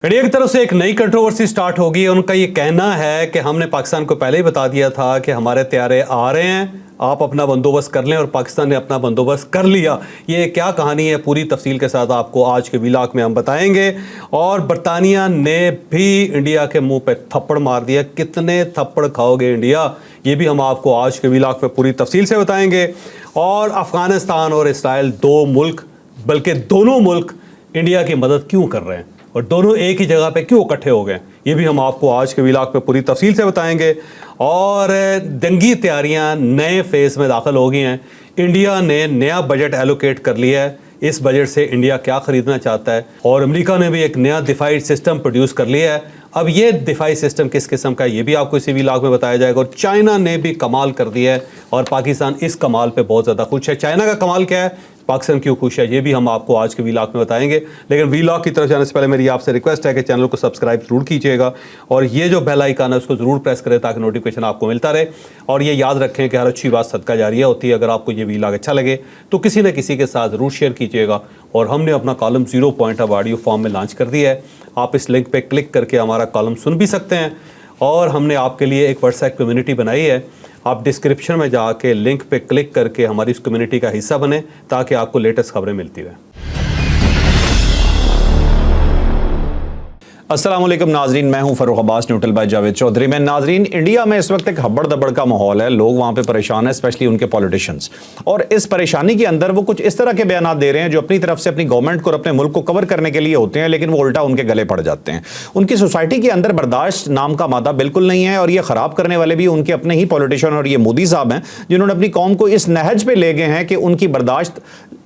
India की तरफ से एक नई कंट्रोवर्सी स्टार्ट होगी। उनका ये कहना है कि हमने पाकिस्तान को पहले ही बता दिया था कि हमारे तैयारे आ रहे हैं, आप अपना बंदोबस्त कर लें, और पाकिस्तान ने अपना बंदोबस्त कर लिया। ये क्या कहानी है, पूरी तफसील के साथ आपको आज के व्लॉग में हम बताएंगे। और बरतानिया ने भी इंडिया के मुंह पे थप्पड़ मार दिया। कितने थप्पड़ खाओगे इंडिया, ये भी हम आपको आज के व्लॉग में पूरी तफसील से बताएंगे। और अफगानिस्तान और इसराइल, दो मुल्क, बल्कि दोनों मुल्क इंडिया की मदद क्यों कर रहे हैं और दोनों एक ही जगह पे क्यों इकट्ठे हो गए, ये भी हम आपको आज के व्लॉग पे पूरी तफसील से बताएंगे। और जंगी तैयारियां नए फेज़ में दाखिल हो गई हैं। इंडिया ने नया बजट एलोकेट कर लिया है। इस बजट से इंडिया क्या ख़रीदना चाहता है, और अमेरिका ने भी एक नया दिफाई सिस्टम प्रोड्यूस कर लिया है। अब ये दिफाई सिस्टम किस किस्म का है, ये भी आपको इसी व्लॉग में बताया जाएगा। और चाइना ने भी कमाल कर दिया है और पाकिस्तान इस कमाल पे बहुत ज़्यादा खुश है। चाइना का कमाल क्या है, पाकिस्तान क्यों खुश है, ये भी हम आपको आज के व्लॉग में बताएंगे। लेकिन व्लॉग की तरफ जाने से पहले मेरी आपसे रिक्वेस्ट है कि चैनल को सब्सक्राइब जरूर कीजिएगा और ये जो बेल आइकन है उसको ज़रूर प्रेस करें ताकि नोटिफिकेशन आपको मिलता रहे। और ये याद रखें कि हर अच्छी बात सदका जारिया होती है। अगर आपको ये व्लॉग अच्छा लगे तो किसी न किसी के साथ ज़रूर शेयर कीजिएगा। और हमने अपना कॉलम 0 पॉइंट अब ऑडियो फॉर्म में लॉन्च कर दिया है। आप इस लिंक पे क्लिक करके हमारा कॉलम सुन भी सकते हैं। और हमने आपके लिए एक व्हाट्सएप कम्युनिटी बनाई है। आप डिस्क्रिप्शन में जाके लिंक पे क्लिक करके हमारी इस कम्युनिटी का हिस्सा बने ताकि आपको लेटेस्ट खबरें मिलती रहें। अस्सलाम वालेकुम नाजरीन, मैं हूं फरूख अब्बास, न्यूट्रल बाय जावेद चौधरी में। नाजरीन, इंडिया में इस वक्त एक हब्बड़ दब्बड़ का माहौल है। लोग वहां पे परेशान हैं, स्पेशली उनके पॉलिटिशियंस। और इस परेशानी के अंदर वो कुछ इस तरह के बयान दे रहे हैं जो अपनी तरफ से अपनी गवर्नमेंट को और अपने मुल्क को कवर करने के लिए होते हैं, लेकिन वो उल्टा उनके गले पड़ जाते हैं। उनकी सोसाइटी के अंदर बर्दाश्त नाम का मादा बिल्कुल नहीं है, और ये खराब करने वाले भी उनके अपने ही पॉलिटिशियन और ये मोदी साहब हैं, जिन्होंने अपनी कौम को इस नहज पे ले गए हैं कि उनकी बर्दाश्त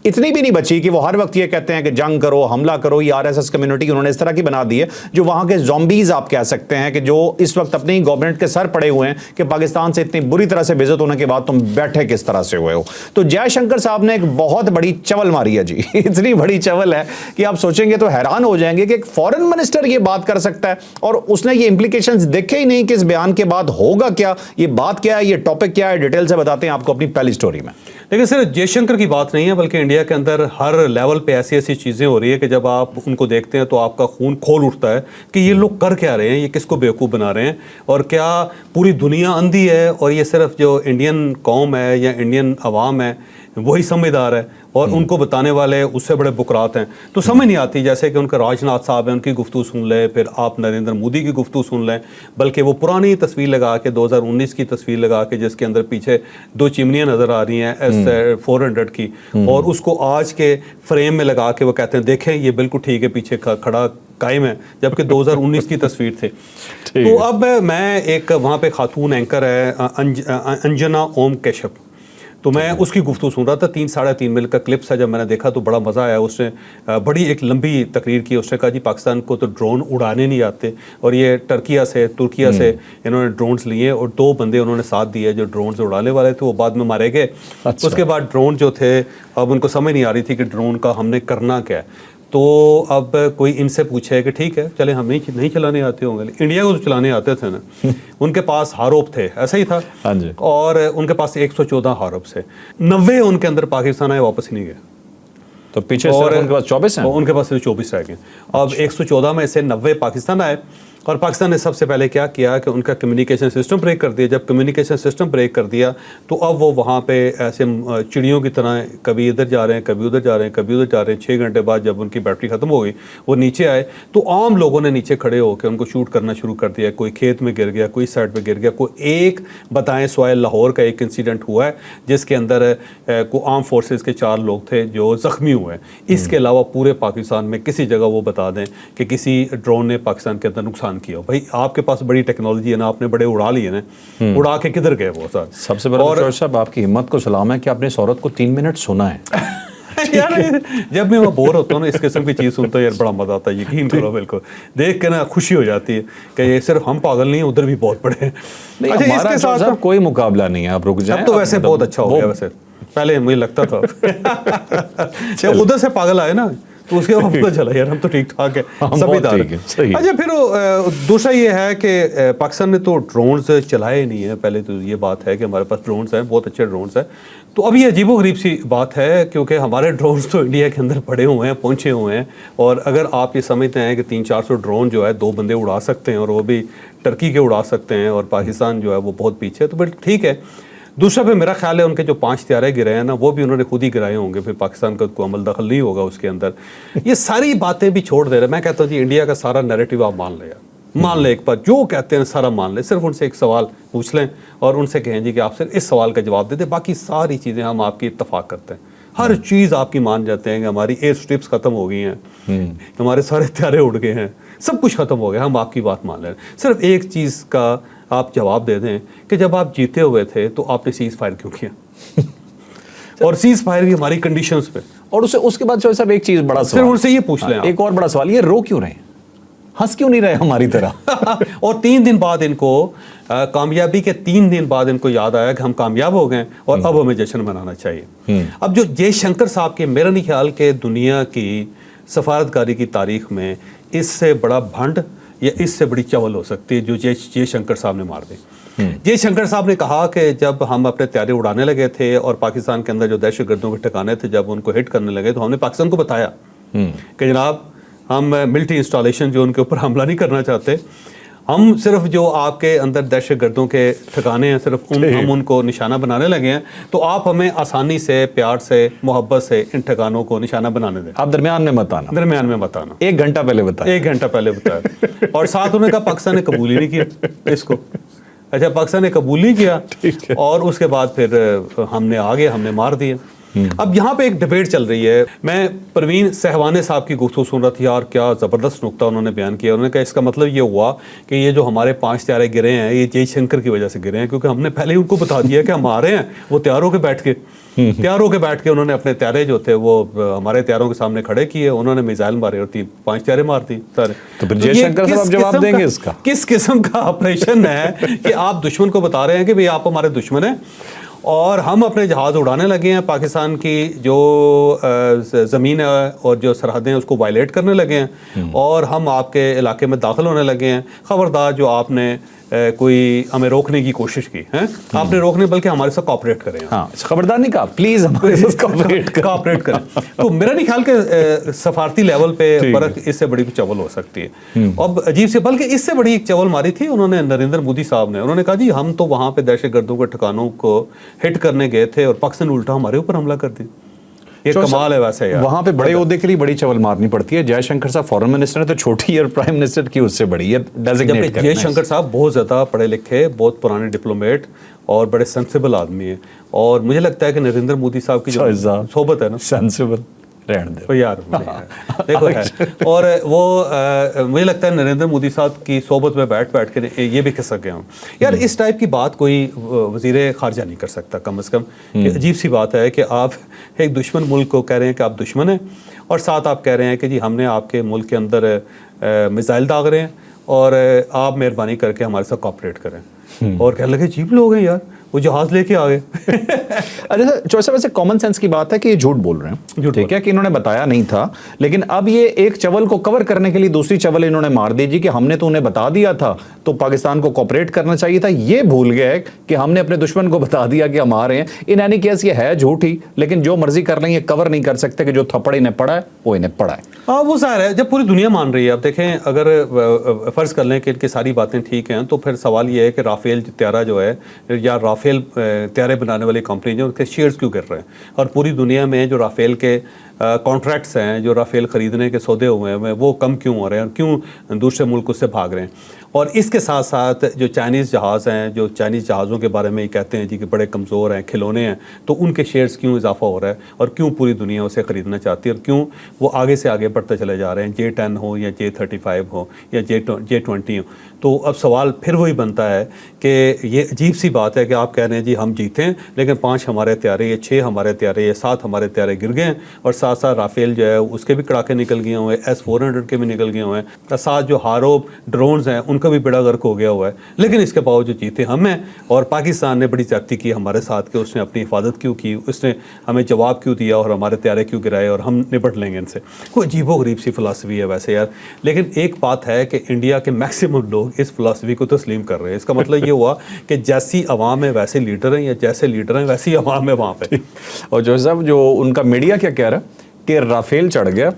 इतनी भी नहीं बची कि वो हर वक्त ये कहते हैं कि जंग करो, हमला करो। ये आरएसएस कम्युनिटी उन्होंने इस तरह की बना दी है जो वहां के ज़ॉम्बीज़ आप कह सकते हैं, कि जो इस वक्त अपनी गवर्नमेंट के सर पड़े हुए हैं कि पाकिस्तान से इतनी बुरी तरह से बेइज्जत होने के बाद तुम बैठे किस तरह से हुए हो। तो जयशंकर साहब ने एक बहुत बड़ी चवल मारी है जी। इतनी बड़ी चवल है कि आप सोचेंगे तो हैरान हो जाएंगे कि एक फॉरेन मिनिस्टर ये बात कर सकता है, और उसने ये इंप्लीकेशंस देखे ही नहीं कि इस बयान के बाद होगा क्या, ये बात क्या है, ये टॉपिक क्या है। डिटेल से बताते हैं आपको अपनी पहली स्टोरी में। लेकिन सिर्फ जयशंकर की बात नहीं है, बल्कि इंडिया के अंदर हर लेवल पे ऐसी ऐसी चीज़ें हो रही है कि जब आप उनको देखते हैं तो आपका खून खोल उठता है कि ये लोग कर क्या रहे हैं, ये किसको बेवकूफ़ बना रहे हैं, और क्या पूरी दुनिया अंधी है और ये सिर्फ जो इंडियन कौम है या इंडियन अवाम है वही समझदार है और उनको बताने वाले उससे बड़े बुकरात हैं। तो समझ नहीं आती, जैसे कि उनका राजनाथ साहब हैं, उनकी गुफ्तगू सुन लें, फिर आप नरेंद्र मोदी की गुफ्तगू सुन लें, बल्कि वो पुरानी तस्वीर लगा के 2019 की तस्वीर लगा के जिसके अंदर पीछे 2 चिमनियाँ नज़र आ रही हैं S400 की, और उसको आज के फ्रेम में लगा के वो कहते हैं देखें ये बिल्कुल ठीक है, पीछे खड़ा कायम है, जबकि 2019 की तस्वीर थे। तो अब मैं एक वहाँ पे खातून एंकर है अंजना ओम कश्यप, तो मैं उसकी गुफ्तगू सुन रहा था। 3-3.5 मिनट का क्लिप्स है। जब मैंने देखा तो बड़ा मज़ा आया। उसने बड़ी एक लंबी तकरीर की। उसने कहा जी पाकिस्तान को तो ड्रोन उड़ाने नहीं आते, और ये तुर्किया से इन्होंने ड्रोन्स लिए और 2 बंदे उन्होंने साथ दिए जो ड्रोन्स उड़ाने वाले थे, वो बाद में मारे गए। अच्छा। उसके बाद ड्रोन जो थे, अब उनको समझ नहीं आ रही थी कि ड्रोन का हमने करना क्या है। तो अब कोई इनसे पूछे कि ठीक है चले, हम नहीं चलाने आते होंगे, इंडिया को तो चलाने आते थे ना। उनके पास हारोप थे, ऐसा ही था। हाँ जी। और उनके पास 114 हारोप से 90 उनके अंदर पाकिस्तान आए, वापस ही नहीं गए। तो पीछे और उनके पास 24 हैं। उनके पास 24 रह गए। अब 114 में से 90 पाकिस्तान आए, और पाकिस्तान ने सबसे पहले क्या किया कि उनका कम्युनिकेशन सिस्टम ब्रेक कर दिया। जब कम्युनिकेशन सिस्टम ब्रेक कर दिया तो अब वो वहाँ पे ऐसे चिड़ियों की तरह कभी इधर जा रहे हैं, कभी उधर जा रहे हैं, कभी उधर जा रहे हैं। 6 घंटे बाद जब उनकी बैटरी ख़त्म हो गई, वो नीचे आए तो आम लोगों ने नीचे खड़े होकर उनको शूट करना शुरू कर दिया। कोई खेत में गिर गया, कोई साइड पे गिर गया, कोई एक बताएं सवाए लाहौर का एक इंसिडेंट हुआ है जिसके अंदर को आर्म फोर्सेस के 4 लोग थे जो ज़ख्मी हुए हैं। इसके अलावा पूरे पाकिस्तान में किसी जगह वो बता दें कि किसी ड्रोन ने पाकिस्तान के अंदर नुकसान किया। भाई आपके पास बड़ी टेक्नोलॉजी है ना, आपने बड़े उड़ा लिए ना, उड़ा के किधर गए वो सर। सबसे बड़ा और साहब आपकी हिम्मत को सलाम है कि आपने इस औरत को 3 मिनट सुना है। यार जब भी मैं बोर होता हूँ ना इस किस्म की चीज़ सुनता हूँ यार, बड़ा मजा आता है, यकीन करो। बिल्कुल देख के ना खुशी हो जाती है कि ये सिर्फ हम पागल नहीं है, उधर भी बहुत बड़े हैं। अच्छा, इसके साथ कोई मुकाबला नहीं है, आप रुक जाएं। अब तो वैसे बहुत अच्छा हो गया, वैसे पहले मुझे लगता था जब उधर से पागल आए ना تو اس کے بعد پتہ چلا یار ہم تو ٹھیک ٹھاک ہے سبھی دار ہیں. اچھا پھر دوسرا یہ ہے کہ پاکستان نے تو ڈرونز چلائے نہیں ہیں. پہلے تو یہ بات ہے کہ ہمارے پاس ڈرونز ہیں, بہت اچھے ڈرونز ہیں. تو اب یہ عجیب و غریب سی بات ہے کیونکہ ہمارے ڈرونز تو انڈیا کے اندر پڑے ہوئے ہیں, پہنچے ہوئے ہیں, اور اگر آپ یہ سمجھتے ہیں کہ 300-400 ڈرون جو ہے 2 بندے اڑا سکتے ہیں اور وہ بھی ٹرکی کے اڑا سکتے ہیں اور پاکستان جو ہے وہ بہت پیچھے ہے, تو پھر ٹھیک ہے. دوسرا پہ میرا خیال ہے ان کے جو 5 طیارے گرے ہیں نا وہ بھی انہوں نے خود ہی گرائے ہوں گے, پھر پاکستان کا کوئی عمل دخل نہیں ہوگا اس کے اندر. یہ ساری باتیں بھی چھوڑ دے رہے. میں کہتا ہوں جی انڈیا کا سارا نیریٹو آپ مان لیں ایک بار, جو کہتے ہیں سارا مان لیں. صرف ان سے ایک سوال پوچھ لیں اور ان سے کہیں جی کہ آپ صرف اس سوال کا جواب دے دیں, باقی ساری چیزیں ہم آپ کی اتفاق کرتے ہیں, ہر چیز آپ کی مان جاتے ہیں کہ ہماری ایئر اسٹرپس ختم ہو گئی ہیں, ہمارے سارے طیارے اڑ گئے ہیں, سب کچھ ختم ہو گیا, ہم آپ کی بات مان لیں. صرف ایک چیز کا آپ جواب دے دیں کہ جب آپ جیتے ہوئے تھے تو آپ نے سیز فائر کیوں کیا اور سیز فائر بھی ہماری کنڈیشنز پہ. اور اس کے بعد جو صاحب ایک چیز بڑا سوال, صرف ان سے یہ پوچھ لیں, ایک اور بڑا سوال, یہ رو کیوں رہے ہیں, ہنس کیوں نہیں رہے ہماری طرح؟ اور 3 دن بعد ان کو کامیابی کے 3 دن بعد ان کو یاد آیا کہ ہم کامیاب ہو گئے اور اب ہمیں جشن منانا چاہیے. اب جو جے شنکر صاحب کے, میرا نہیں خیال کہ دنیا کی سفارتکاری کی تاریخ میں اس سے بڑا بھنڈ یا اس سے بڑی چول ہو سکتی ہے جو جے شنکر صاحب نے مار دی. جے شنکر صاحب نے کہا کہ جب ہم اپنے طیارے اڑانے لگے تھے اور پاکستان کے اندر جو دہشت گردوں کے ٹھکانے تھے جب ان کو ہٹ کرنے لگے تو ہم نے پاکستان کو بتایا کہ جناب ہم ملٹری انسٹالیشن جو ان کے اوپر حملہ نہیں کرنا چاہتے, ہم صرف جو آپ کے اندر دہشت گردوں کے ٹھکانے ہیں صرف ہم ان کو نشانہ بنانے لگے ہیں, تو آپ ہمیں آسانی سے, پیار سے, محبت سے ان ٹھکانوں کو نشانہ بنانے دیں. آپ درمیان میں مت آنا, 1 گھنٹہ پہلے بتایا. اور ساتھ انہوں نے کہا پاکستان نے قبول ہی نہیں کیا اس کو. اچھا پاکستان نے قبول نہیں کیا اور اس کے بعد پھر ہم نے آگے ہم نے مار دیا. اب یہاں پہ ایک ڈیبیٹ چل رہی ہے. میں پروین سہوانے صاحب کی گفتگو سن رہا تھا, یار کیا زبردست نقطہ انہوں نے بیان کیا. انہوں نے کہا اس کا مطلب یہ ہوا کہ یہ جو ہمارے 5 طیارے گرے ہیں یہ جے شنکر کی وجہ سے گرے ہیں, کیونکہ ہم نے پہلے ہی ان کو بتا دیا کہ ہم آ رہے ہیں. وہ تیاروں کے بیٹھ کے انہوں نے اپنے طیارے جو تھے وہ ہمارے طیاروں کے سامنے کھڑے کیے, انہوں نے میزائل مارے اور 5 طیارے مار دی سارے. تو پھر جے شنکر صاحب جواب دیں گے اس کا, کس قسم کا آپریشن ہے کہ آپ دشمن کو بتا رہے ہیں کہ بھئی آپ ہمارے دشمن ہیں اور ہم اپنے جہاز اڑانے لگے ہیں, پاکستان کی جو زمین ہے اور جو سرحدیں ہیں اس کو وائلیٹ کرنے لگے ہیں اور ہم آپ کے علاقے میں داخل ہونے لگے ہیں. خبردار جو آپ نے کوئی ہمیں روکنے کی کوشش کی ہے, آپ نے روکنے بلکہ ہمارے ساتھ کوآپریٹ کریں. ہاں خبردار نہیں کہا, پلیز ہمارے ساتھ کوآپریٹ کریں. تو میرا نہیں خیال کہ سفارتی لیول پہ فرق اس سے بڑی چول ہو سکتی ہے. اب عجیب سے, بلکہ اس سے بڑی ایک چول ماری تھی انہوں نے نریندر مودی صاحب نے. انہوں نے کہا جی ہم تو وہاں پہ دہشت گردوں کے ٹھکانوں کو ہٹ کرنے گئے تھے اور پاکستان الٹا ہمارے اوپر حملہ کر دی. یہ کمال ہے ویسے یار. وہاں پہ بڑے عہدے کے لیے بڑی چول مارنی پڑتی ہے. جے شنکر صاحب فورن منسٹر ہے تو چھوٹی اور پرائم منسٹر کی اس سے بڑی ہے ڈیزگنیٹ کرنا. جے شنکر صاحب بہت زیادہ پڑھے لکھے, بہت پرانے ڈپلومیٹ اور بڑے سینسیبل آدمی ہیں, اور مجھے لگتا ہے کہ نریندر مودی صاحب کی جو صحبت ہے نا, سینسیبل رہن دے یار دیکھو ہے, اور وہ مجھے لگتا ہے نریندر مودی صاحب کی صحبت میں بیٹھ کے یہ بھی کہہ سکے ہوں یار اس ٹائپ کی بات کوئی وزیر خارجہ نہیں کر سکتا کم از کم. عجیب سی بات ہے کہ آپ ایک دشمن ملک کو کہہ رہے ہیں کہ آپ دشمن ہیں اور ساتھ آپ کہہ رہے ہیں کہ جی ہم نے آپ کے ملک کے اندر میزائل داغ رہے ہیں اور آپ مہربانی کر کے ہمارے ساتھ کوآپریٹ کریں. اور کہنے لگے عجیب لوگ ہیں یار, وہ جہاز لے کے آ گئے. اچھا چوہدری صاحب ویسے کامن سینس کی بات ہے کہ یہ جھوٹ بول رہے ہیں, ٹھیک ہے کہ انہوں نے بتایا نہیں تھا, لیکن اب یہ ایک چول کو کور کرنے کے لیے دوسری چول انہوں نے مار دی جی کہ ہم نے تو انہیں بتا دیا تھا تو پاکستان کو کوآپریٹ کرنا چاہیے تھا. یہ بھول گئے کہ ہم نے اپنے دشمن کو بتا دیا کہ ہم آ رہے ہیں. ان اینی کیس یہ ہے جھوٹ ہی, لیکن جو مرضی کر لیں یہ کور نہیں کر سکتے کہ جو تھپڑ انہیں پڑا ہے وہ انہیں پڑا ہے. ہاں وہ ظاہر ہے جب پوری دنیا مان رہی ہے. اب دیکھیں اگر فرض کر لیں کہ ان کی ساری باتیں ٹھیک ہیں تو پھر سوال یہ ہے کہ رافیل طیارہ جو ہے یا رافیل طیارے بنانے والی کمپنی جو ان کے شیئرز کیوں گر رہے ہیں, اور پوری دنیا میں جو رافیل کے کانٹریکٹس ہیں, جو رافیل خریدنے کے سودے ہوئے ہیں وہ کم کیوں ہو رہے ہیں اور کیوں دوسرے ملک اس سے بھاگ رہے ہیں. اور اس کے ساتھ ساتھ جو چائنیز جہاز ہیں, جو چائنیز جہازوں کے بارے میں یہ کہتے ہیں جی کہ بڑے کمزور ہیں, کھلونے ہیں, تو ان کے شیئرز کیوں اضافہ ہو رہا ہے اور کیوں پوری دنیا اسے خریدنا چاہتی ہے اور کیوں وہ آگے سے آگے بڑھتے چلے جا رہے ہیں, J10 ہو یا J35 ہو یا J20 ہو. تو اب سوال پھر وہی بنتا ہے کہ یہ عجیب سی بات ہے کہ آپ کہہ رہے ہیں جی ہم جیتے ہیں لیکن 5 ہمارے طیارے, یہ 6 ہمارے طیارے, یہ 7 ہمارے طیارے گر گئے ہیں اور साथ साथ राफेल जो है उसके भी कड़ाके निकल गए हुए हैं, S-400 के भी निकल गए हुए हैं, साथ जो हारोब ड्रोन्स हैं उनका भी बेड़ा गर्क हो गया हुआ है। लेकिन इसके बावजूद जीते हम हैं, और पाकिस्तान ने बड़ी ज्यादती की हमारे साथ कि उसने अपनी हिफाजत क्यों की, उसने हमें जवाब क्यों दिया और हमारे त्यारे क्यों गिराए और हम निपट लेंगे इनसे। कोई अजीबो गरीब सी फ़िलासफ़ी है वैसे यार, लेकिन एक बात है कि इंडिया के मैक्सिमम लोग इस फ़िलासफ़ी को तस्लीम कर रहे हैं। इसका मतलब ये हुआ कि जैसी अवाम है वैसे लीडर हैं, या जैसे लीडर हैं वैसी अवाम है वहाँ पे। और जो साहब जो उनका मीडिया क्या कह रहा है कि राफेल चढ़ गया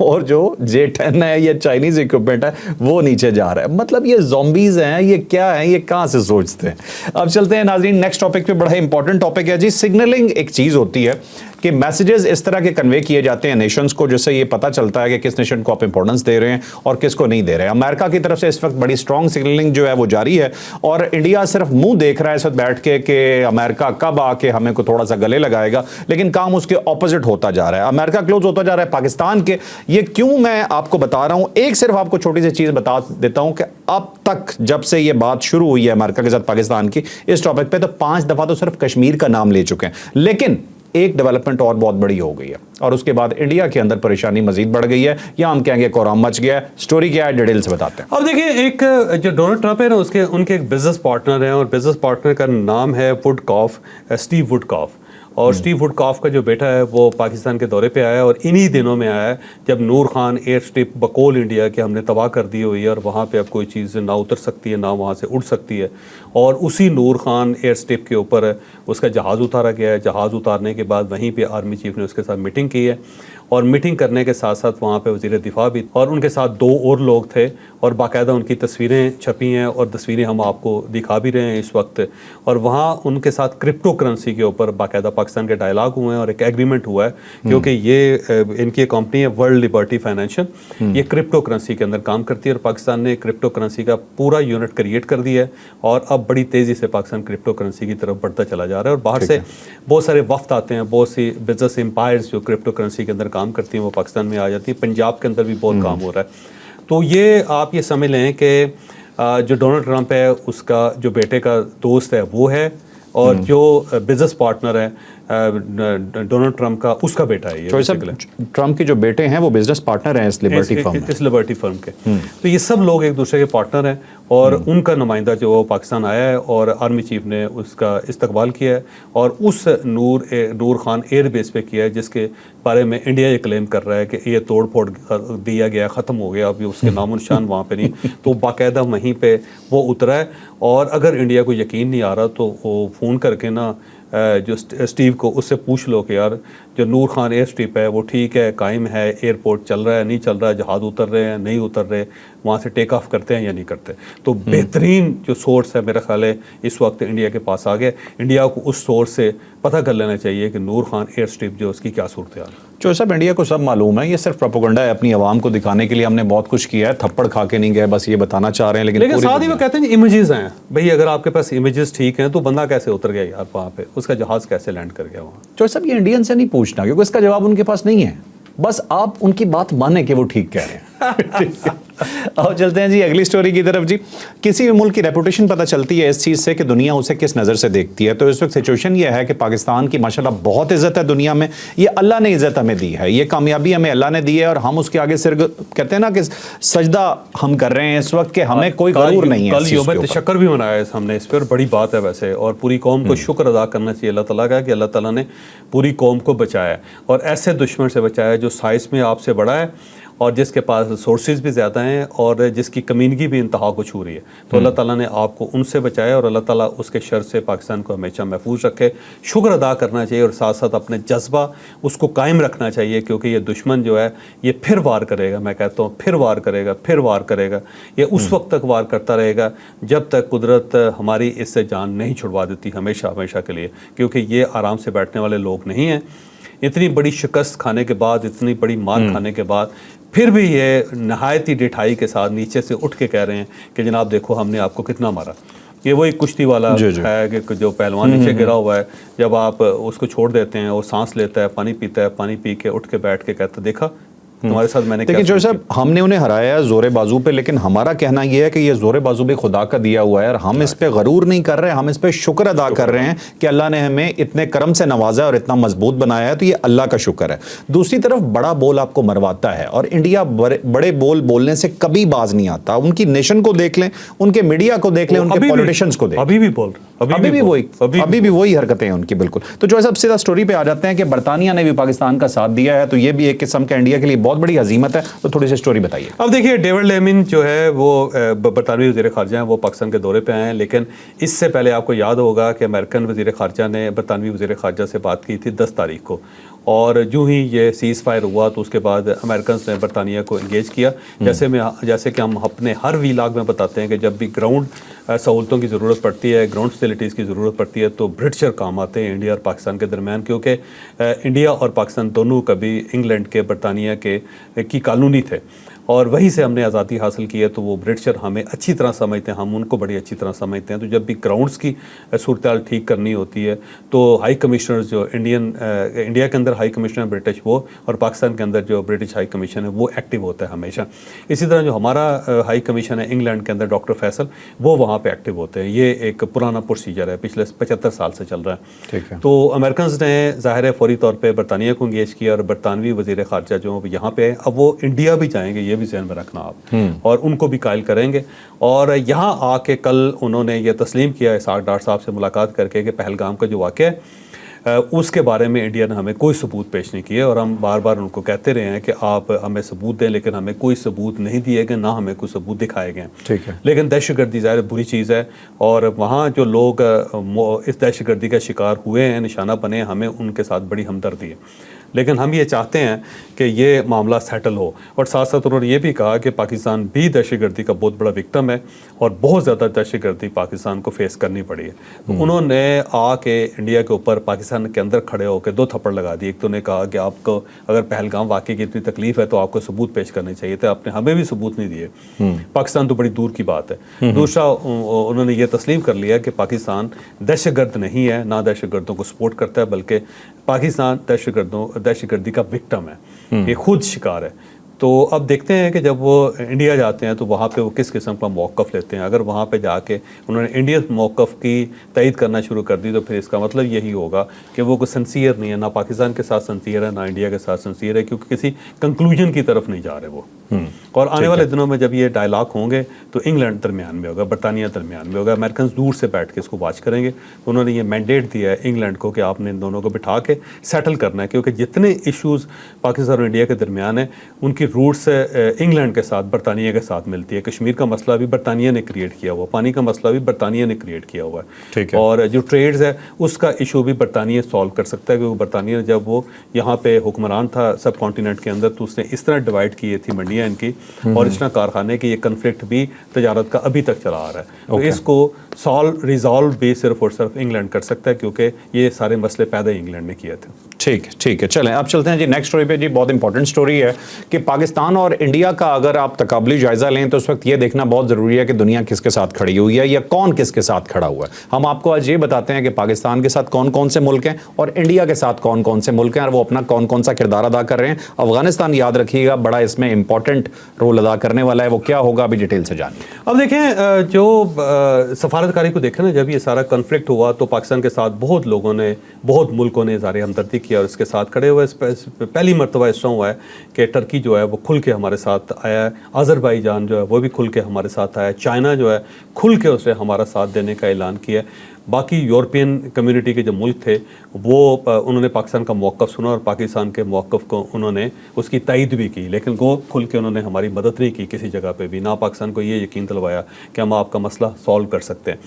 और जो J-10 है या चाइनीज इक्विपमेंट है वो नीचे जा रहा है। मतलब ये ज़ॉम्बीज़ हैं, ये क्या है, ये कहाँ से सोचते हैं। अब चलते हैं नाज़रीन नेक्स्ट टॉपिक पे, बड़ा इंपॉर्टेंट टॉपिक है जी। सिग्नलिंग एक चीज़ होती है कि मैसेजेस इस तरह के कन्वे किए जाते हैं नेशंस को, जिससे ये पता चलता है कि किस नेशन को आप इंपॉर्टेंस दे रहे हैं और किसको नहीं दे रहे हैं। अमेरिका की तरफ से इस वक्त बड़ी स्ट्रॉन्ग सिग्नलिंग जो है वो जारी है, और इंडिया सिर्फ मुंह देख रहा है इस वक्त बैठ के कि अमेरिका कब आके हमें को थोड़ा सा गले लगाएगा, लेकिन काम उसके ऑपोजिट होता जा रहा है। अमेरिका क्लोज होता जा रहा है पाकिस्तान के। ये क्यों मैं आपको बता रहा हूं, एक सिर्फ आपको छोटी सी चीज बता देता हूं कि अब तक जब से ये बात शुरू हुई है अमेरिका के साथ पाकिस्तान की इस टॉपिक पे, तो 5 दफा तो सिर्फ कश्मीर का नाम ले चुके हैं। लेकिन एक डेवलपमेंट और बहुत बड़ी हो गई है, और उसके बाद इंडिया के अंदर परेशानी मजीद बढ़ गई है, या हम कहेंगे कोराम मच गया है। स्टोरी क्या है, डिटेल से बताते हैं। अब देखिए, एक जो डोनाल्ड ट्रंप है ना, उनके एक बिजनेस पार्टनर हैं, और बिजनेस पार्टनर का नाम है वुडकॉफ, स्टीव वुडकॉफ। और स्टीव वुडकॉफ का जो बेटा है वो पाकिस्तान के दौरे पे आया है, और इन्हीं दिनों में आया है जब नूर खान एयर स्ट्रिप बकौल इंडिया के हमने तबाह कर दी हुई है, और वहाँ पे अब कोई चीज़ ना उतर सकती है ना वहाँ से उड़ सकती है। और उसी नूर खान एयर स्ट्रिप के ऊपर उसका जहाज़ उतारा गया है। जहाज़ उतारने के बाद वहीं पे आर्मी चीफ ने उसके साथ मीटिंग की है, और मीटिंग करने के साथ साथ वहाँ पे वज़ीर दिफा भी, और उनके साथ 2 और लोग थे, और बाकायदा उनकी तस्वीरें छपी हैं, और तस्वीरें हम आपको दिखा भी रहे हैं इस वक्त। और वहाँ उनके साथ क्रिप्टो करेंसी के ऊपर बाकायदा पाकिस्तान के डायलॉग हुए हैं, और एक एग्रीमेंट हुआ है, क्योंकि ये इनकी कंपनी है वर्ल्ड लिबर्टी फाइनेंशियल, ये क्रिप्टो करेंसी के अंदर काम करती है, और पाकिस्तान ने क्रिप्टो करेंसी का पूरा यूनिट क्रिएट कर दिया है, और अब बड़ी तेज़ी से पाकिस्तान क्रिप्टो करेंसी की तरफ बढ़ता चला जा रहा है। और बाहर से बहुत सारे वफ्द आते हैं, बहुत सी बिजनेस एम्पायर्स जो क्रिप्टो करेंसी के अंदर काम करती हैं वो पाकिस्तान में आ जाती है। पंजाब के अंदर भी बहुत काम हो रहा है। तो ये आप ये समझ लें कि जो डोनाल्ड ट्रंप है उसका जो बेटे का दोस्त है वो है, और जो बिजनेस पार्टनर है डोनाल्ड ट्रंप का उसका बेटा है ये। ट्रंप के जो बेटे हैं वो बिजनेस पार्टनर हैं इस लिबर्टी फर्म के। तो ये सब लोग एक दूसरे के पार्टनर हैं, और उनका नुमाइंदा जो वो पाकिस्तान आया है, और आर्मी चीफ ने उसका इस्तकबाल किया है, और उस नूर खान एयर बेस पे किया है, जिसके बारे में इंडिया ये क्लेम कर रहा है कि ये तोड़ फोड़ दिया गया, ख़त्म हो गया, अभी उसके नामो निशान वहाँ पे नहीं। तो बाकायदा वहीं पे वो उतरा है, और अगर इंडिया को यकीन नहीं आ रहा तो वो फ़ोन करके ना जो स्टीव को उससे पूछ लो कि यार जो नूर खान एयर स्ट्रिप है वो ठीक है, कायम है, एयरपोर्ट चल रहा है नहीं चल रहा है, जहाज़ उतर रहे हैं नहीं उतर रहे, वहाँ से टेक ऑफ करते हैं या नहीं करते। तो बेहतरीन जो सोर्स है मेरा ख्याल है इस वक्त इंडिया के पास आ गया। इंडिया को उस सोर्स से पता कर लेना चाहिए कि नूर खान एयर स्ट्रिप जो उसकी क्या सूरत है। जो सब इंडिया को सब मालूम है, ये सिर्फ प्रोपेगेंडा है अपनी आवाम को दिखाने के लिए। हमने बहुत कुछ किया है, थप्पड़ खा के नहीं गए, बस ये बताना चाह रहे हैं। लेकिन साथ ही वो कहते हैं इमेजेस हैं, भाई अगर आपके पास इमेजेस ठीक हैं तो बंदा कैसे उतर गया यार वहाँ पे, उसका जहाज़ कैसे लैंड कर गया वहाँ। जो सब ये इंडियन से नहीं पूछना, क्योंकि इसका जवाब उनके पास नहीं है, बस आप उनकी बात माने कि वो ठीक कह रहे हैं। और चलते हैं जी अगली स्टोरी की तरफ जी। किसी भी मुल्क की रेपुटेशन पता चलती है इस चीज़ से कि दुनिया उसे किस नज़र से देखती है। तो इस वक्त सिचुएशन ये है कि पाकिस्तान की माशाल्लाह बहुत इज्जत है दुनिया में, ये अल्लाह ने इज्जत हमें दी है, ये कामयाबी हमें अल्लाह ने दी है, और हम उसके आगे सिर कहते हैं ना कि सजदा हम कर रहे हैं इस वक्त कि हमें कोई गरूर नहीं है। कल यौम तशक्कुर भी मनाया हमने इस पर, बड़ी बात है वैसे, और पूरी कौम को शुक्र अदा करना चाहिए अल्लाह ताला का कि अल्लाह ताला ने पूरी कौम को बचाया, और ऐसे दुश्मन से बचाया जो साइज़ में आपसे बड़ा है, और जिसके पास रिसोर्सेज भी ज़्यादा हैं, और जिसकी कमीनगी भी इंतहा को छू रही है। तो अल्लाह ताला ने आपको उनसे बचाया, और अल्लाह ताला उसके शर से पाकिस्तान को हमेशा महफूज रखे। शुक्र अदा करना चाहिए, और साथ साथ अपने जज्बा उसको कायम रखना चाहिए, क्योंकि ये दुश्मन जो है ये फिर वार करेगा। मैं कहता हूँ फिर वार करेगा, फिर वार करेगा। ये उस वक्त तक वार करता रहेगा जब तक कुदरत हमारी इससे जान नहीं छुड़वा देती, हमेशा हमेशा के लिए, क्योंकि ये आराम से बैठने वाले लोग नहीं हैं। इतनी बड़ी शिकस्त खाने के बाद, इतनी बड़ी मार खाने के बाद फिर भी ये नहायत ही डिठाई के साथ नीचे से उठ के कह रहे हैं कि जनाब देखो हमने आपको कितना मारा। ये वही कुश्ती वाला है कि जो पहलवान नीचे गिरा हुआ है, जब आप उसको छोड़ देते हैं, वो सांस लेता है, पानी पीता है, पानी पी के उठ के बैठ के कहता देखा तुम्हारे साथ मैंने देखिए जो साहब, हमने उन्हें हराया है जोरे बाजू पे, लेकिन हमारा कहना यह है कि ये जोरे बाजू भी खुदा का दिया हुआ है और हम इस पे गरूर नहीं कर रहे, हम इस पे शुक्र अदा कर रहे हैं कि अल्लाह ने हमें इतने करम से नवाजा और इतना मजबूत बनाया है, तो ये अल्लाह का शुक्र है। दूसरी तरफ बड़ा बोल आपको मरवाता है और इंडिया बड़े बोल बोलने से कभी बाज नहीं आता। उनकी नेशन को देख लें, उनके मीडिया को देख लें, उनके पॉलिटिशियंस को देख लें, अभी भी बोल रहे, अभी भी वही हरकतें हैं उनकी, बिल्कुल। तो जो है सब सीधा स्टोरी पे आ जाते हैं कि बरतानिया ने भी पाकिस्तान का साथ दिया है, तो ये भी एक किस्म का इंडिया के लिए बहुत बड़ी हजीमत है। तो थोड़ी सी स्टोरी बताइए। अब देखिए, डेविड लेमिन जो है वो बरतानवी वज़ीर ख़ारजा हैं, वो पाकिस्तान के दौरे पे आए हैं, लेकिन इससे पहले आपको याद होगा कि अमेरिकन वज़ीर ख़ारजा ने बरतानवी वज़ीर ख़ारजा से बात की थी 10 तारीख को, और जो ही ये सीज़ फायर हुआ तो उसके बाद अमेरिकन ने बरतानिया को इंगेज किया। जैसे कि हम अपने हर वीलॉग में बताते हैं कि जब भी ग्राउंड सहूलतों की ज़रूरत पड़ती है, ग्राउंड फैसिलिटीज़ की ज़रूरत पड़ती है, तो ब्रिटिशर काम आते हैं इंडिया और पाकिस्तान के दरमियान, क्योंकि इंडिया और पाकिस्तान दोनों कभी इंग्लैंड के बरतानिया की कॉलोनी थे और वहीं से हमने आज़ादी हासिल की है। तो वो ब्रिटिशर हमें अच्छी तरह समझते हैं, हम उनको बड़ी अच्छी तरह समझते हैं। तो जब भी ग्राउंड्स की सूरत हाल ठीक करनी होती है तो हाई कमिश्नर जो इंडिया के अंदर हाई कमिश्नर ब्रिटिश वो, और पाकिस्तान के अंदर जो ब्रिटिश हाई कमीशन है वो एक्टिव होता है हमेशा। इसी तरह जो हमारा हाई कमीशन है इंग्लैंड के अंदर, डॉक्टर फैसल, वो वहाँ पर एक्टिव होते हैं। ये एक पुराना प्रोसीजर है, पिछले 75 साल से चल रहा है। ठीक है। तो अमेरिकन ने ज़ाहिर है फौरी तौर पर बरतानिया को इंगेज किया और बरतानवी वज़ीर ख़ारजा जो यहाँ पे है, अब वो इंडिया भी जाएंगे, ये भी ज़हन में रखना आप, और उनको भी कायल करेंगे। और यहाँ आके कल उन्होंने ये तस्लीम किया इसाक डार साहब से मुलाकात करके कि पहलगाम का जो वाक़या है उसके बारे में इंडिया ने हमें कोई सबूत पेश नहीं किए, और हम बार बार उनको कहते रहे हैं कि आप हमें सबूत दें, लेकिन हमें कोई सबूत नहीं दिए गए, ना हमें कोई सबूत दिखाए गए। ठीक है। लेकिन दहशतगर्दी ज़ाहिर बुरी चीज़ है, और वहाँ जो लोग इस दहशतगर्दी का शिकार हुए हैं, निशाना बने, हमें उनके साथ बड़ी हमदर्दी है। लेकिन हम ये चाहते हैं कि ये मामला सेटल हो, और साथ साथ उन्होंने ये भी कहा कि पाकिस्तान भी दहशतगर्दी का बहुत बड़ा विक्टिम है और बहुत ज़्यादा दहशतगर्दी पाकिस्तान को फेस करनी पड़ी है। तो उन्होंने आके इंडिया के ऊपर पाकिस्तान के अंदर खड़े होकर 2 थप्पड़ लगा दिए। एक तो उन्होंने कहा कि आपको अगर पहलगाम वाक़े की इतनी तकलीफ है तो आपको सबूत पेश करने चाहिए थे, आपने हमें भी सबूत नहीं दिए। पाकिस्तान तो बड़ी दूर की बात है। दूसरा, उन्होंने ये तस्लीम कर लिया कि पाकिस्तान दहशतगर्द नहीं है, ना दहशतगर्दों को सपोर्ट करता है, बल्कि पाकिस्तान दहशतगर्दी का विक्टिम है, ये खुद शिकार है। तो अब देखते हैं कि जब वो इंडिया जाते हैं तो वहाँ पे वो किस किस्म का मौक़िफ़ लेते हैं। अगर वहाँ पे जाके उन्होंने इंडियन मौक़िफ़ की तईद करना शुरू कर दी तो फिर इसका मतलब यही होगा कि वो कोई सिंसियर नहीं है, ना पाकिस्तान के साथ सिंसियर है, ना इंडिया के साथ सिंसियर है, क्योंकि किसी कंक्लूजन की तरफ नहीं जा रहे वो। और आने वाले दिनों में जब ये डायलॉग होंगे तो इंग्लैंड दरमियान में होगा, बरतानिया दरमियान में होगा, अमेरिकन दूर से बैठ के इसको वाच करेंगे। तो उन्होंने ये मैंडेट दिया है इंग्लैंड को कि आपने इन दोनों को बिठा के सेटल करना है, क्योंकि जितने इश्यूज़ पाकिस्तान और इंडिया के दरमियान है उनकी रूट्स इंग्लैंड के साथ, बरतानिया के साथ मिलती है। कश्मीर का मसला भी बरतानिया ने क्रिएट किया हुआ, पानी का मसला भी बरतानिया ने क्रिएट किया हुआ है, और जो ट्रेड्स है उसका इशू भी बरतानिया सॉल्व कर सकता है, क्योंकि बरतानिया जब वो यहाँ पे हुक्मरान था सब कॉन्टिनेंट के अंदर तो उसने इस तरह डिवाइड की थी मंडियाँ इनकी, और इस तरह कारखाने की ये कन्फ्लिक्ट भी तजारत का अभी तक चला आ रहा है। तो इसको रिजॉल्व भी सिर्फ और सिर्फ इंग्लैंड कर सकता है, क्योंकि ये सारे मसले पैदा इंग्लैंड ने किए थे। ठीक है, चलें अब चलते हैं जी नेक्स्ट स्टोरी पे। जी बहुत इंपॉर्टेंट स्टोरी है कि पाकिस्तान और इंडिया का अगर आप तकाबली जायजा लें तो उस वक्त ये देखना बहुत ज़रूरी है कि दुनिया किसके साथ खड़ी हुई है या कौन किसके साथ खड़ा हुआ है। हम आपको आज ये बताते हैं कि पाकिस्तान के साथ कौन कौन से मुल्क हैं और इंडिया के साथ कौन कौन से मुल्क हैं, और वो अपना कौन कौन सा किरदार अदा कर रहे हैं। अफगानिस्तान याद रखिएगा बड़ा इसमें इंपॉर्टेंट रोल अदा करने वाला है, वो क्या होगा अभी डिटेल से जानिए। अब देखें, जो सफारतकारी को देखें ना, जब ये सारा कन्फ्लिक्ट हुआ तो पाकिस्तान के साथ बहुत लोगों ने, बहुत मुल्कों ने इज़हार हमदर्दी किया और इसके साथ खड़े हुए। पहली मरतबा इस तरह हुआ है कि टर्की जो है वो खुल के हमारे साथ आया है, अज़रबैजान जो है वो भी खुल के हमारे साथ आया है, चाइना जो है खुल के उसने हमारा साथ देने का ऐलान किया। बाकी यूरोपियन कम्युनिटी के जो मुल्क थे वो उन्होंने पाकिस्तान का मौक़िफ़ सुना और पाकिस्तान के मौक़िफ़ को उन्होंने उसकी तायद भी की, लेकिन वो खुल के उन्होंने हमारी मदद नहीं की किसी जगह पे भी, ना पाकिस्तान को ये यकीन दिलवाया कि हम आपका मसला सॉल्व कर सकते हैं।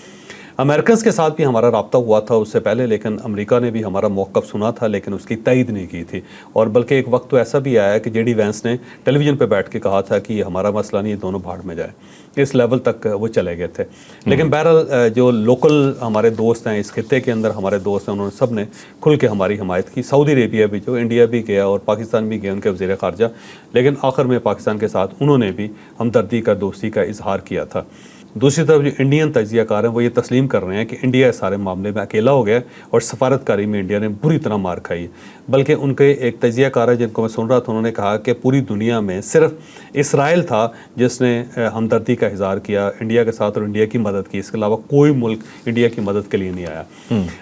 अमेरिकन के साथ भी हमारा रब्ता हुआ था उससे पहले, लेकिन अमेरिका ने भी हमारा मौक़िफ़ सुना था लेकिन उसकी तायद नहीं की थी। और बल्कि एक वक्त तो ऐसा भी आया कि जेडी वैंस ने टेलीविज़न पे बैठ के कहा था कि ये हमारा मसला नहीं, ये दोनों भाड़ में जाए, इस लेवल तक वो चले गए थे। लेकिन बहरहाल जो लोकल हमारे दोस्त हैं इस खित्ते के अंदर, हमारे दोस्त हैं, उन्होंने सब ने खुल के हमारी हमायत की। सऊदी अरेबिया भी, जो इंडिया भी गया और पाकिस्तान भी गया उनके वज़ीर ख़ारजा, लेकिन आखिर में पाकिस्तान के साथ उन्होंने भी हमदर्दी का, दोस्ती का इजहार किया था। दूसरी तरफ जो इंडियन तजिया कार हैं वो ये तस्लीम कर रहे हैं कि इंडिया इस सारे मामले में अकेला हो गया और सफारतकारी में इंडिया ने बुरी तरह मार खाई है। बल्कि उनके एक तजिया कार है जिनको मैं सुन रहा था, उन्होंने कहा कि पूरी दुनिया में सिर्फ इसराइल था जिसने हमदर्दी का इजहार किया इंडिया के साथ और इंडिया की मदद की, इसके अलावा कोई मुल्क इंडिया की मदद के लिए नहीं आया।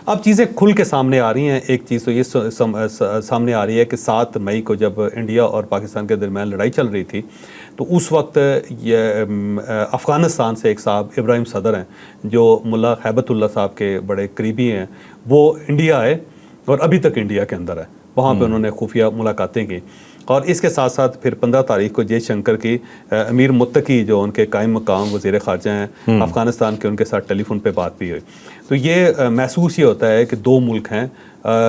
अब चीज़ें खुल के सामने आ रही हैं। एक चीज़ तो ये सामने आ रही है कि 7 मई को जब इंडिया और पाकिस्तान के दरमियान लड़ाई चल रही थी तो उस वक्त ये अफ़गानिस्तान से एक साहब इब्राहिम सदर हैं जो मुल्ला हैबतुल्ला साहब के बड़े करीबी हैं, वो इंडिया आए और अभी तक इंडिया के अंदर है। वहाँ पे उन्होंने खुफिया मुलाकातें की और इसके साथ साथ फिर 15 तारीख को जयशंकर की अमीर मुत्तकी जो उनके कायम मकाम वज़ीर ख़ारजा हैं अफ़गानिस्तान के, उनके साथ टेलीफोन पे बात भी हुई। तो ये महसूस ये होता है कि 2 मुल्क हैं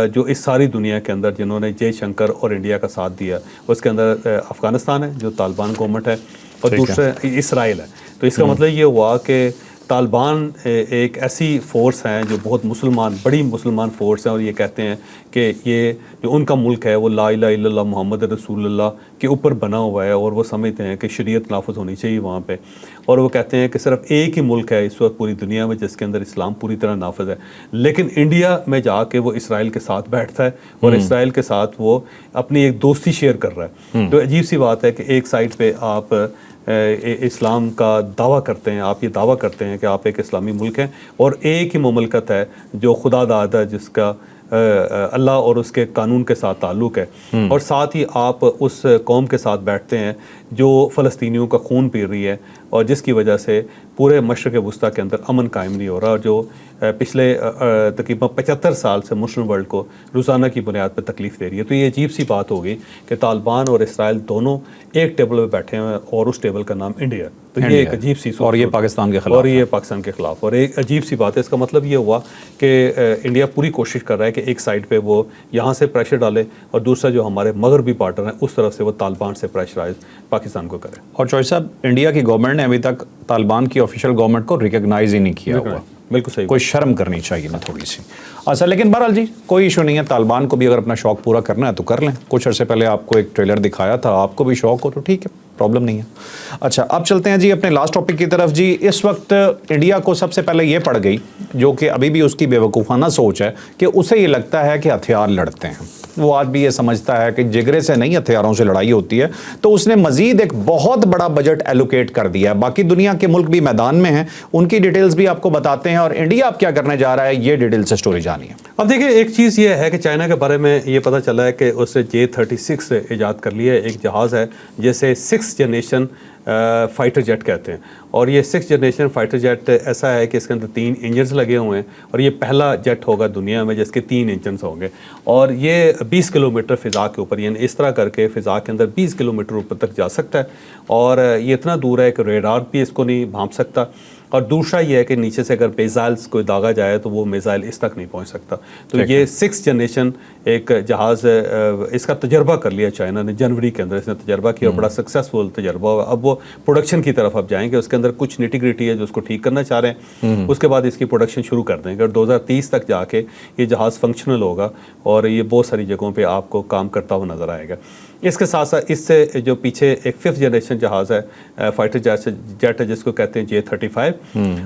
जो इस सारी दुनिया के अंदर जिन्होंने जयशंकर और इंडिया का साथ दिया। उसके अंदर अफ़गानिस्तान है जो तालिबान गवर्नमेंट है और दूसरा इसराइल है। तो इसका मतलब ये हुआ कि तालिबान एक ऐसी फ़ोर्स हैं जो बहुत बड़ी मुसलमान फ़ोर्स हैं और ये कहते हैं कि ये जो उनका मुल्क है वो ला इलाहा इल्लल्लाह मुहम्मद रसूलुल्लाह के ऊपर बना हुआ है और वो समझते हैं कि शरीयत नाफिज होनी चाहिए वहाँ पे। और वो कहते हैं कि सिर्फ एक ही मुल्क है इस वक्त पूरी दुनिया में जिसके अंदर इस्लाम पूरी तरह नाफिज है। लेकिन इंडिया में जाके वो इसराइल के साथ बैठता है और इसराइल के साथ वो अपनी एक दोस्ती शेयर कर रहा है। तो अजीब सी बात है कि एक साइड पे आप इस्लाम का दावा करते हैं, आप ये दावा करते हैं कि आप एक इस्लामी मुल्क हैं और एक ही मुमलकत है जो खुदा दाद है जिसका अल्लाह और उसके कानून के साथ ताल्लुक़ है, और साथ ही आप उस कौम के साथ बैठते हैं जो फ़लस्तीनियों का खून पी रही है और जिसकी वजह से पूरे मशरक़ वुस्ता के अंदर अमन कायम नहीं हो रहा और जो पिछले तकरीबन 75 साल से मुस्लिम वर्ल्ड को रोज़ाना की बुनियाद पर तकलीफ़ दे रही है। तो ये अजीब सी बात होगी कि तालिबान और इसराइल दोनों एक टेबल पर बैठे हैं और उस टेबल का नाम इंडिया। तो ये एक अजीब सी और ये पाकिस्तान के खिलाफ और ये पाकिस्तान के ख़िलाफ़ और एक अजीब सी बात है। इसका मतलब ये हुआ कि इंडिया पूरी कोशिश कर रहा है कि एक साइड पे वो यहाँ से प्रेशर डाले और दूसरा जो हमारे मगरबी पार्टनर हैं उस तरफ से वो तालिबान से प्रेशराइज पाकिस्तान को करे। और चौधरी साहब, इंडिया की गवर्नमेंट ने अभी तक तालिबान की ऑफिशियल गवर्नमेंट को रिकॉग्नाइज ही नहीं किया हुआ। बिल्कुल सही, कोई शर्म करनी चाहिए ना थोड़ी सी। अच्छा, लेकिन बहरहाल जी कोई इशू नहीं है, तालिबान को भी अगर अपना शौक पूरा करना है तो कर लें। कुछ अर्से पहले आपको एक ट्रेलर दिखाया था, आपको भी शौक हो तो ठीक है, प्रॉब्लम नहीं है। अच्छा, अब चलते हैं जी अपने लास्ट टॉपिक की तरफ। जी, इस वक्त इंडिया को सबसे पहले ये पड़ गई, जो कि अभी भी उसकी बेवकूफ़ाना सोच है, कि उसे ये लगता है कि हथियार लड़ते हैं। वो आज भी ये समझता है कि जिगरे से नहीं हथियारों से लड़ाई होती है, तो उसने मजीद एक बहुत बड़ा बजट एलोकेट कर दिया है। बाकी दुनिया के मुल्क भी मैदान में हैं, उनकी डिटेल्स भी आपको बताते हैं और इंडिया अब क्या करने जा रहा है ये डिटेल से स्टोरी जानिए। अब देखिए, एक चीज़ ये है कि चाइना के बारे में ये पता चला है कि उसने J-36 ईजाद कर लिया है। एक जहाज़ है जैसे 6th जनरेशन फाइटर जेट कहते हैं, और ये 6th जनरेशन फाइटर जेट ऐसा है कि इसके अंदर 3 इंजन्स लगे हुए हैं और ये पहला जेट होगा दुनिया में जिसके 3 इंजन्स होंगे और ये 20 किलोमीटर फ़िज़ा के ऊपर, यानी इस तरह करके फ़िज़ा के अंदर 20 किलोमीटर ऊपर तक जा सकता है और ये इतना दूर है कि रेडार भी इसको नहीं भांप सकता। और दूसरा ये है कि नीचे से अगर मिसाइल्स कोई दागा जाए तो वो मिसाइल इस तक नहीं पहुंच सकता। तो ये 6th जनरेशन एक जहाज़, इसका तजर्बा कर लिया चाइना ने, जनवरी के अंदर इसने तजर्बा किया और बड़ा सक्सेसफुल तजर्बा हुआ। अब वो प्रोडक्शन की तरफ अब जाएंगे, उसके अंदर कुछ निटी ग्रिटी है जो उसको ठीक करना चाह रहे हैं, उसके बाद इसकी प्रोडक्शन शुरू कर देंगे और 2030 तक जाके ये जहाज़ फंक्शनल होगा और ये बहुत सारी जगहों पर आपको काम करता हुआ नज़र आएगा। इसके साथ साथ इससे जो पीछे एक 5th जनरेशन जहाज़ है फाइटर जेट है जिसको कहते हैं J-35,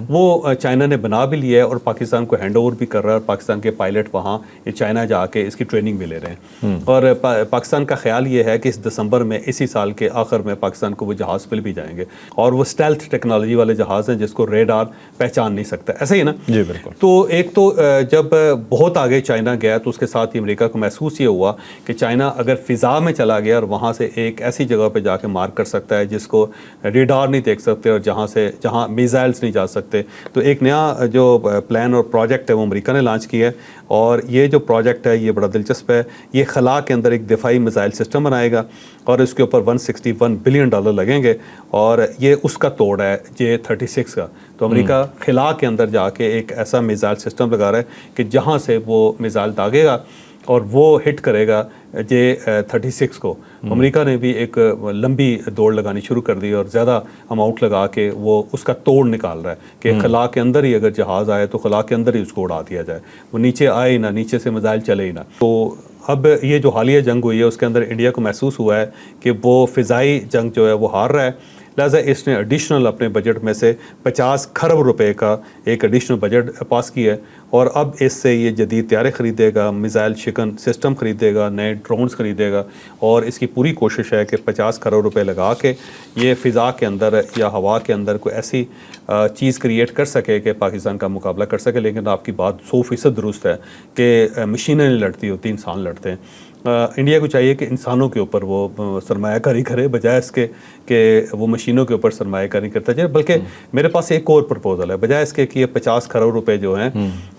वो चाइना ने बना भी लिया है और पाकिस्तान को हैंड ओवर भी कर रहा है और पाकिस्तान के पायलट वहाँ ये चाइना जाके इसकी ट्रेनिंग भी ले रहे हैं। और पाकिस्तान का ख्याल ये है कि इस दिसंबर में, इसी साल के आखिर में पाकिस्तान को वो जहाज़ मिल भी जाएंगे और वो स्टेल्थ टेक्नोलॉजी वाले जहाज़ हैं जिसको रेडार पहचान नहीं सकता। ऐसा ही ना जी, बिल्कुल। तो एक तो जब बहुत आगे चाइना गया तो उसके साथ ही अमेरिका को महसूस ये हुआ कि चाइना अगर फ़िज़ा में चला गया और वहाँ से एक ऐसी जगह पे जाके मार कर सकता है जिसको रेडार नहीं देख सकते और जहाँ मिसाइल्स नहीं जा सकते, तो एक नया जो प्लान और प्रोजेक्ट है वो अमेरिका ने लॉन्च किया है। और ये जो प्रोजेक्ट है ये बड़ा दिलचस्प है। ये खला के अंदर एक दिफाई मिसाइल सिस्टम बनाएगा और इसके ऊपर $161 बिलियन लगेंगे और ये उसका तोड़ है J-36 का। तो अमेरिका खला के अंदर जाके एक ऐसा मिसाइल सिस्टम लगा रहा है कि जहाँ से वो मिसाइल दागेगा और वो हिट करेगा J-36 को। अमेरिका ने भी एक लंबी दौड़ लगानी शुरू कर दी और ज़्यादा अमाउंट लगा के वो उसका तोड़ निकाल रहा है कि खला के अंदर ही अगर जहाज़ आए तो खला के अंदर ही उसको उड़ा दिया जाए, वो नीचे आए ही ना, नीचे से मिसाइल चले ही ना। तो अब ये जो हालिया जंग हुई है उसके अंदर इंडिया को महसूस हुआ है कि वो फ़िज़ाई जंग जो है वो हार रहा है, लिहाजा इसने एडिशनल अपने बजट में से 50 खरब रुपए का एक एडिशनल बजट पास किया है, और अब इससे ये जदीद तैयारे ख़रीदेगा, मिसाइल शिकन सिस्टम ख़रीदेगा, नए ड्रोन्स ख़रीदेगा, और इसकी पूरी कोशिश है कि 50 खरब रुपए लगा के ये फ़िज़ा के अंदर या हवा के अंदर कोई ऐसी चीज़ क्रिएट कर सके कि पाकिस्तान का मुकाबला कर सके। लेकिन आपकी बात 100% दुरुस्त है कि मशीनें नहीं लड़ती होती, इंसान लड़ते हैं। इंडिया को चाहिए कि इंसानों के ऊपर वो सरमायाकारी करे, बजाय इसके कि वो मशीनों के ऊपर सरमायाकारी करता जाए। बल्कि मेरे पास एक और प्रपोजल है, बजाय इसके कि ये 50 खरब रुपए जो हैं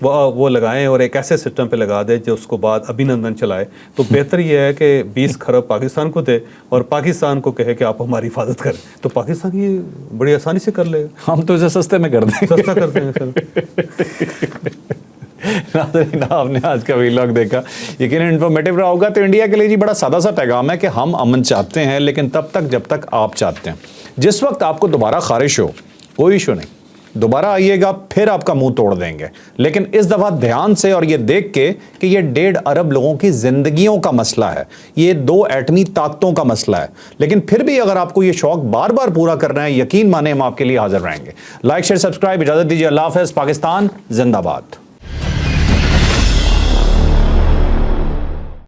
वो लगाएं और एक ऐसे सिस्टम पे लगा दे जो उसको बाद अभिनंदन चलाए, तो बेहतर ये है कि 20 खरब पाकिस्तान को दे और पाकिस्तान को कहे कि आप हमारी हिफाजत करें, तो पाकिस्तान ये बड़ी आसानी से कर लेगा। हम तो इसे सस्ते में कर दें, सस्ता करते हैं सर। नाज़रीन, आपने आज का व्लॉग देखा, यकीनन इन्फॉर्मेटिव रहा होगा। तो इंडिया के लिए जी बड़ा सादा सा पैगाम है कि हम अमन चाहते हैं, लेकिन तब तक जब तक आप चाहते हैं। जिस वक्त आपको दोबारा खारिश हो, कोई इशू नहीं, दोबारा आइएगा, फिर आपका मुंह तोड़ देंगे। लेकिन इस दफ़ा ध्यान से और ये देख के कि ये 1.5 अरब लोगों की ज़िंदगियों का मसला है, ये 2 एटमी ताकतों का मसला है। लेकिन फिर भी अगर आपको ये शौक बार बार पूरा करना है, यकीन माने हम आपके लिए हाजिर रहेंगे। लाइक शेयर सब्सक्राइब, इजाज़त दीजिए। अल्लाह हाफ़िज़। पाकिस्तान जिंदाबाद।